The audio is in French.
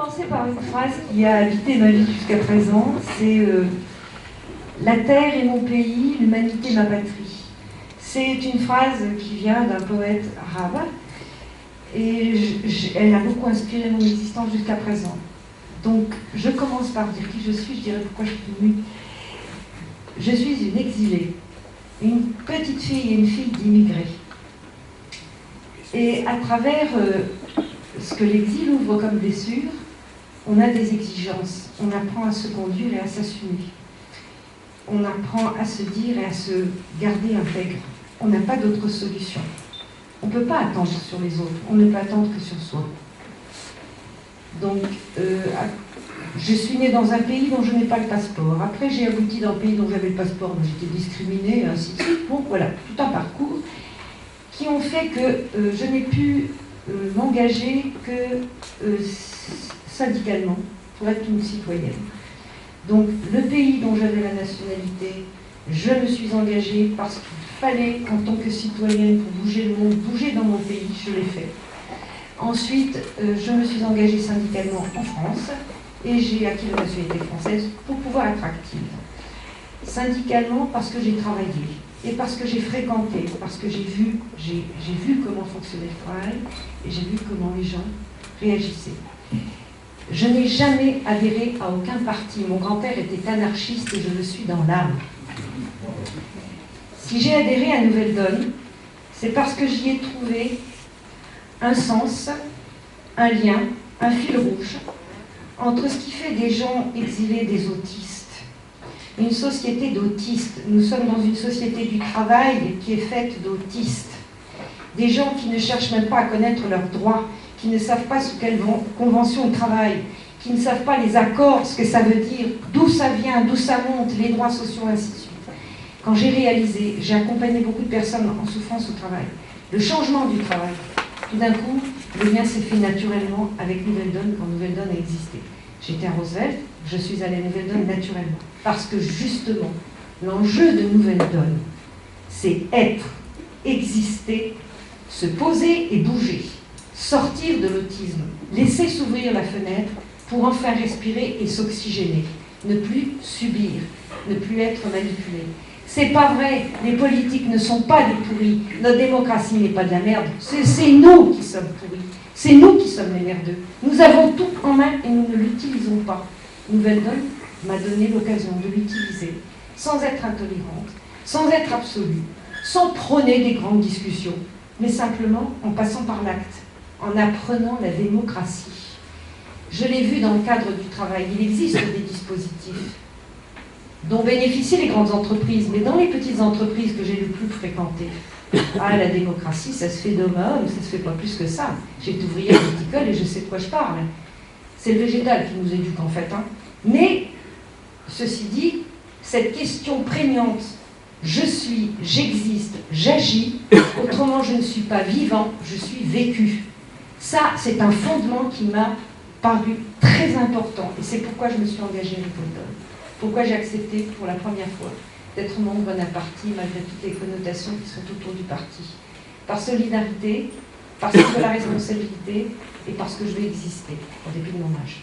commencer par une phrase qui a habité ma vie jusqu'à présent, c'est la terre est mon pays, l'humanité ma patrie. C'est une phrase qui vient d'un poète arabe et elle a beaucoup inspiré mon existence jusqu'à présent. Donc je commence par dire qui je suis, je dirais pourquoi je suis venue. Je suis une exilée, une petite fille et une fille d'immigrés. Et à travers ce que l'exil ouvre comme blessure, on a des exigences. On apprend à se conduire et à s'assumer. On apprend à se dire et à se garder intègre. On n'a pas d'autre solution. On ne peut pas attendre sur les autres. On ne peut attendre que sur soi. Donc, je suis née dans un pays dont je n'ai pas le passeport. Après, j'ai abouti dans un pays dont j'avais le passeport, mais j'étais discriminée, et ainsi de suite. Bon, voilà, tout un parcours qui ont fait que je n'ai pu m'engager que syndicalement pour être une citoyenne. Donc, le pays dont j'avais la nationalité, je me suis engagée parce qu'il fallait, en tant que citoyenne, pour bouger le monde, bouger dans mon pays, je l'ai fait. Ensuite, je me suis engagée syndicalement en France et j'ai acquis la nationalité française pour pouvoir être active. Syndicalement parce que j'ai travaillé et parce que j'ai fréquenté, parce que j'ai vu comment fonctionnait le travail et j'ai vu comment les gens réagissaient. Je n'ai jamais adhéré à aucun parti. Mon grand-père était anarchiste et je le suis dans l'âme. Si j'ai adhéré à Nouvelle Donne, c'est parce que j'y ai trouvé un sens, un lien, un fil rouge entre ce qui fait des gens exilés des autistes. Une société d'autistes. Nous sommes dans une société du travail qui est faite d'autistes. Des gens qui ne cherchent même pas à connaître leurs droits, qui ne savent pas sous quelle convention ils travaillent, qui ne savent pas les accords, ce que ça veut dire, d'où ça vient, d'où ça monte, les droits sociaux, ainsi de suite. Quand j'ai réalisé, j'ai accompagné beaucoup de personnes en souffrance au travail, le changement du travail, tout d'un coup, le lien s'est fait naturellement avec Nouvelle Donne quand Nouvelle Donne a existé. J'étais à Roosevelt, je suis allée à Nouvelle Donne naturellement. Parce que justement, l'enjeu de Nouvelle Donne, c'est être, exister, se poser et bouger. Sortir de l'autisme, laisser s'ouvrir la fenêtre pour enfin respirer et s'oxygéner. Ne plus subir, ne plus être manipulé. C'est pas vrai, les politiques ne sont pas des pourris, notre démocratie n'est pas de la merde, c'est nous qui sommes pourris, c'est nous qui sommes les merdeux. Nous avons tout en main et nous ne l'utilisons pas. Nouvelle Donne m'a donné l'occasion de l'utiliser, sans être intolérante, sans être absolue, sans prôner des grandes discussions, mais simplement en passant par l'acte, en apprenant la démocratie. Je l'ai vu dans le cadre du travail, il existe des dispositifs dont bénéficient les grandes entreprises, mais dans les petites entreprises que j'ai le plus fréquentées, la démocratie, ça se fait d'homme à homme, ça se fait pas plus que ça. J'ai été ouvrière viticole et je sais de quoi je parle. C'est le végétal qui nous éduque en fait. Mais, ceci dit, cette question prégnante, je suis, j'existe, j'agis, autrement je ne suis pas vivant, je suis vécu. Ça, c'est un fondement qui m'a paru très important et c'est pourquoi je me suis engagée à Nouvelle Donne. Pourquoi j'ai accepté pour la première fois d'être membre d'un parti malgré toutes les connotations qui sont autour du parti. Par solidarité, parce que de la responsabilité et parce que je veux exister, en dépit de mon âge.